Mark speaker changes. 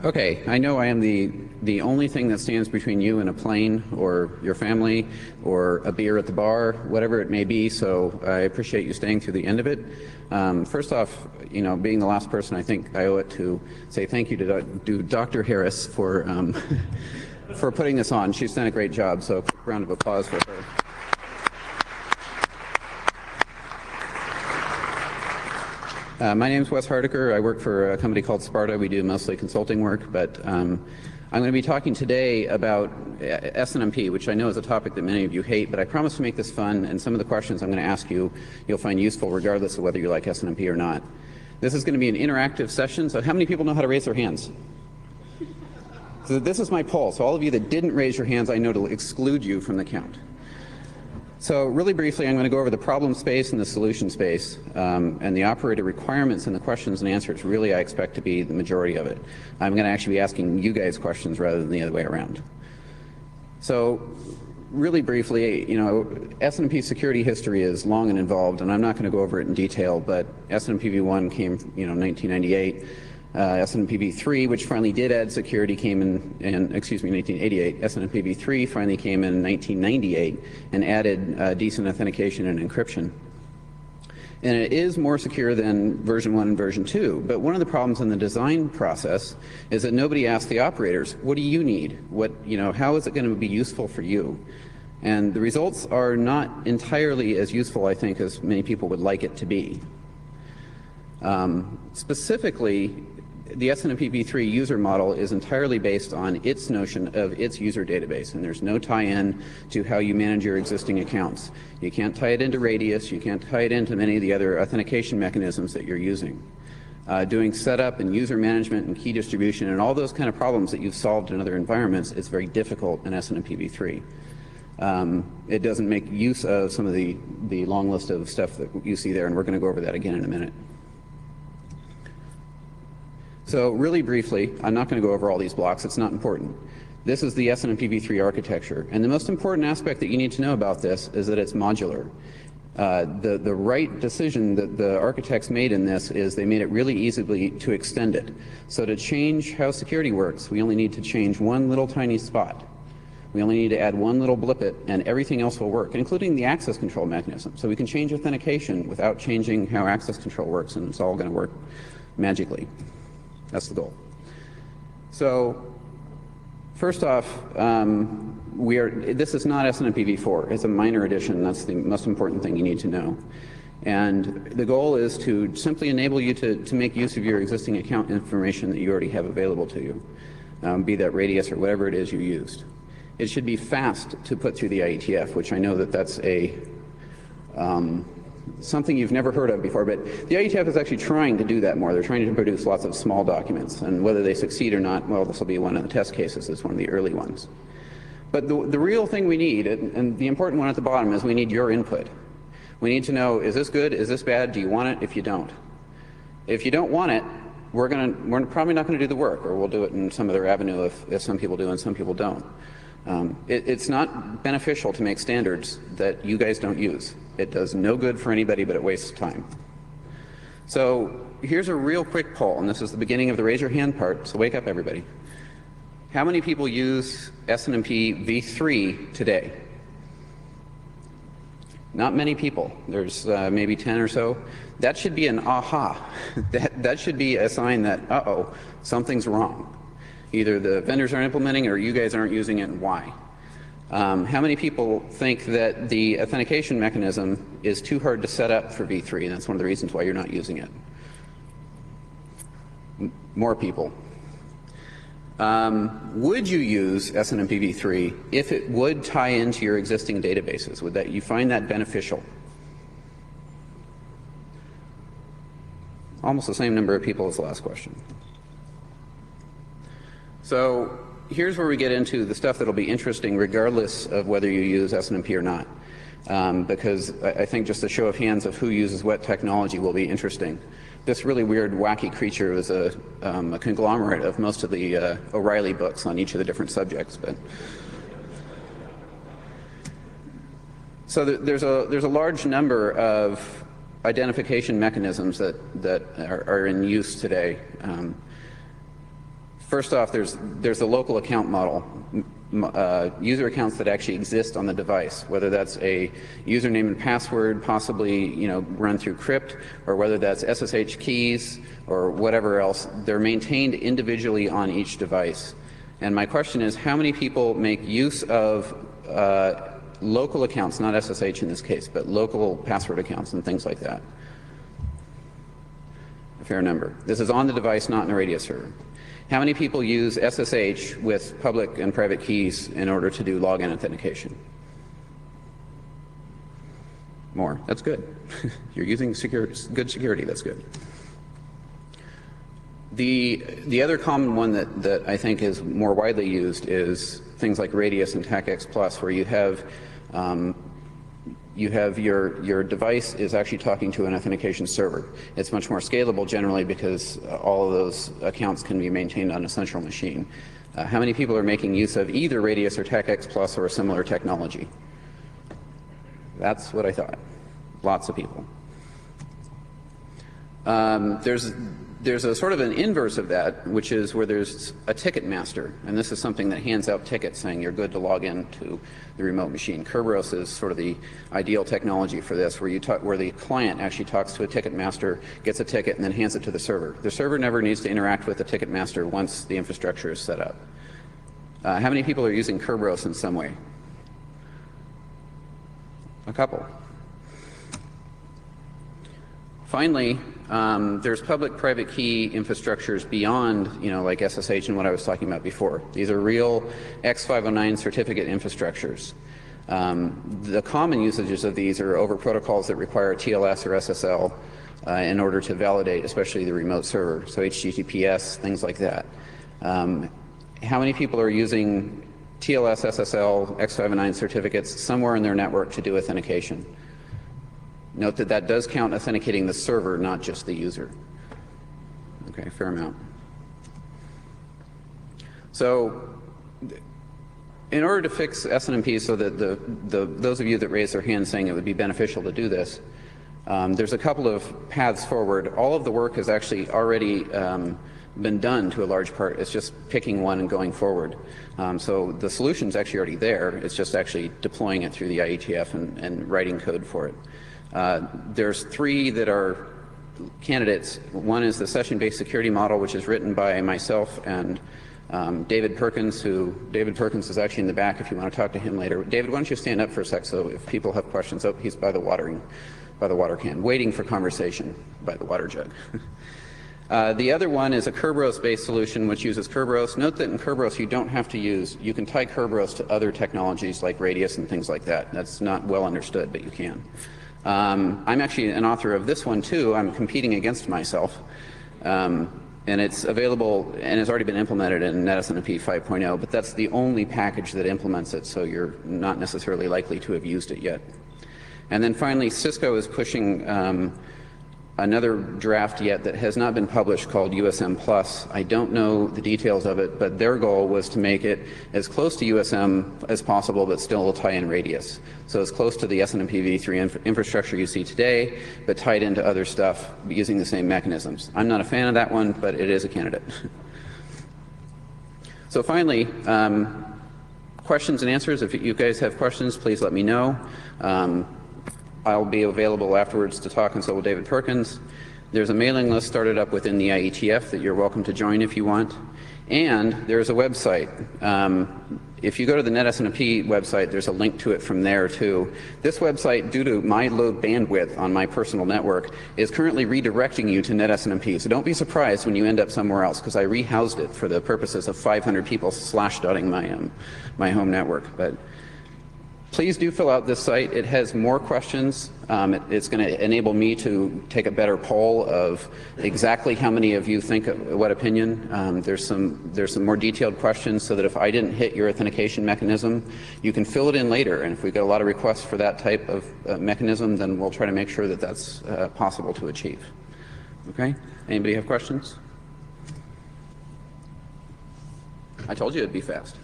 Speaker 1: Okay, I know I am the only thing that stands between you and a plane or your family or a beer at the bar, whatever it may be, so I appreciate you staying through the end of it. First off, you know, being the last person, I think I owe it to say thank you to Dr. Harris for, for putting this on. She's done a great job, so a quick round of applause for her. My name is Wes Hardiker. I work for a company called Sparta. We do mostly consulting work, but I'm going to be talking today about SNMP, which I know is a topic that many of you hate, but I promise to make this fun, and some of the questions I'm going to ask you, you'll find useful regardless of whether you like SNMP or not. This is going to be an interactive session, so how many people know how to raise their hands? So this is my poll, so all of you that didn't raise your hands, I know to exclude you from the count. So really briefly, I'm going to go over the problem space and the solution space, and the operator requirements and the questions and answers. Really, I expect to be the majority of it. I'm going to actually be asking you guys questions rather than the other way around. So really briefly, you know, SNMP security history is long and involved, and I'm not going to go over it in detail, but SNMP v1 came, you know, 1998. SNMP v3, which finally did add security, came in 1988. SNMP v3 finally came in 1998 and added decent authentication and encryption. And it is more secure than version 1 and version 2. But one of the problems in the design process is that nobody asked the operators, what do you need? What, you know, how is it going to be useful for you? And the results are not entirely as useful, I think, as many people would like it to be. Specifically, the SNMP v3 user model is entirely based on its notion of its user database, and there's no tie-in to how you manage your existing accounts. You can't tie it into Radius, you can't tie it into many of the other authentication mechanisms that you're using. Doing setup and user management and key distribution and all those kind of problems that you've solved in other environments is very difficult in SNMP v3. It doesn't make use of some of the long list of stuff that you see there, and we're going to go over that again in a minute. So really briefly, I'm not going to go over all these blocks. It's not important. This is the SNMP v3 architecture. And the most important aspect that you need to know about this is that it's modular. The right decision that the architects made in this is they made it really easy to extend it. So to change how security works, we only need to change one little tiny spot. We only need to add one little blippet, and everything else will work, including the access control mechanism. So we can change authentication without changing how access control works, and it's all going to work magically. That's the goal. So first off, this is not SNMP v4. It's a minor addition. That's the most important thing you need to know. And the goal is to simply enable you to make use of your existing account information that you already have available to you, be that Radius or whatever it is you used. It should be fast to put through the IETF, which I know that that's a something you've never heard of before, but the IETF is actually trying to do that more. They're trying to produce lots of small documents, and whether they succeed or not, well, this will be one of the test cases. It's one of the early ones. But the real thing we need, and the important one at the bottom, is we need your input. We need to know, is this good, is this bad, do you want it? If you don't want it, we're probably not going to do the work, or we'll do it in some other avenue if some people do and some people don't. It's not beneficial to make standards that you guys don't use. It does no good for anybody, but it wastes time. So here's a real quick poll, and this is the beginning of the raise your hand part, so wake up everybody. How many people use SNMP v3 today? Not many people. There's maybe 10 or so. That should be an aha. That should be a sign that, uh-oh, something's wrong. Either the vendors aren't implementing or you guys aren't using it, and why? How many people think that the authentication mechanism is too hard to set up for v3, and that's one of the reasons why you're not using it? More people. Would you use SNMP v3 if it would tie into your existing databases? Would you find that beneficial? Almost the same number of people as the last question. So here's where we get into the stuff that'll be interesting regardless of whether you use SNMP or not, because I think just a show of hands of who uses what technology will be interesting. This really weird, wacky creature was a conglomerate of most of the O'Reilly books on each of the different subjects. But so there's a large number of identification mechanisms that are in use today. First off, there's the local account model. User accounts that actually exist on the device, whether that's a username and password, possibly run through crypt, or whether that's SSH keys or whatever else. They're maintained individually on each device. And my question is, how many people make use of local accounts, not SSH in this case, but local password accounts and things like that? A fair number. This is on the device, not in a radius server. How many people use SSH with public and private keys in order to do login authentication? More. That's good. You're using good security. That's good. The other common one that I think is more widely used is things like Radius and TACX+, where you have your device is actually talking to an authentication server. It's much more scalable generally because all of those accounts can be maintained on a central machine. How many people are making use of either Radius or TACX+ or a similar technology? That's what I thought. Lots of people. There's a sort of an inverse of that, which is where there's a ticket master, and this is something that hands out tickets saying you're good to log in to the remote machine. Kerberos is sort of the ideal technology for this, where the client actually talks to a ticket master, gets a ticket, and then hands it to the server. The server never needs to interact with the ticket master once the infrastructure is set up. How many people are using Kerberos in some way? A couple. Finally, there's public-private key infrastructures beyond, like SSH and what I was talking about before. These are real X509 certificate infrastructures. The common usages of these are over protocols that require TLS or SSL in order to validate, especially the remote server, so HTTPS, things like that. How many people are using TLS, SSL, X509 certificates somewhere in their network to do authentication? Note that that does count authenticating the server, not just the user. Okay, fair amount. So in order to fix SNMP so that those of you that raised their hands saying it would be beneficial to do this, there's a couple of paths forward. All of the work has actually already been done to a large part. It's just picking one and going forward. So the solution's actually already there. It's just actually deploying it through the IETF and writing code for it. There's three that are candidates. One is the session-based security model, which is written by myself and David Perkins, David Perkins is actually in the back if you want to talk to him later. David, why don't you stand up for a sec so if people have questions. Oh, he's by the water can, waiting for conversation by the water jug. The other one is a Kerberos-based solution which uses Kerberos. Note that in Kerberos you can tie Kerberos to other technologies like Radius and things like that. That's not well understood, but you can. I'm actually an author of this one too. I'm competing against myself. And it's available and has already been implemented in NetSNMP 5.0, but that's the only package that implements it, so you're not necessarily likely to have used it yet. And then finally, Cisco is pushing another draft yet that has not been published called USM+. I don't know the details of it, but their goal was to make it as close to USM as possible, but still tie in Radius. So as close to the SNMP v3 infrastructure you see today, but tied into other stuff using the same mechanisms. I'm not a fan of that one, but it is a candidate. So finally, questions and answers. If you guys have questions, please let me know. I'll be available afterwards to talk, and so will David Perkins. There's a mailing list started up within the IETF that you're welcome to join if you want. And there's a website. If you go to the NetSNMP website, there's a link to it from there too. This website, due to my low bandwidth on my personal network, is currently redirecting you to NetSNMP. So don't be surprised when you end up somewhere else, because I rehoused it for the purposes of 500 people slashdotting my home network. But please do fill out this site. It has more questions. It's going to enable me to take a better poll of exactly how many of you think what opinion. There's some more detailed questions so that if I didn't hit your authentication mechanism, you can fill it in later. And if we get a lot of requests for that type of mechanism, then we'll try to make sure that that's possible to achieve. Okay? Anybody have questions? I told you it'd be fast.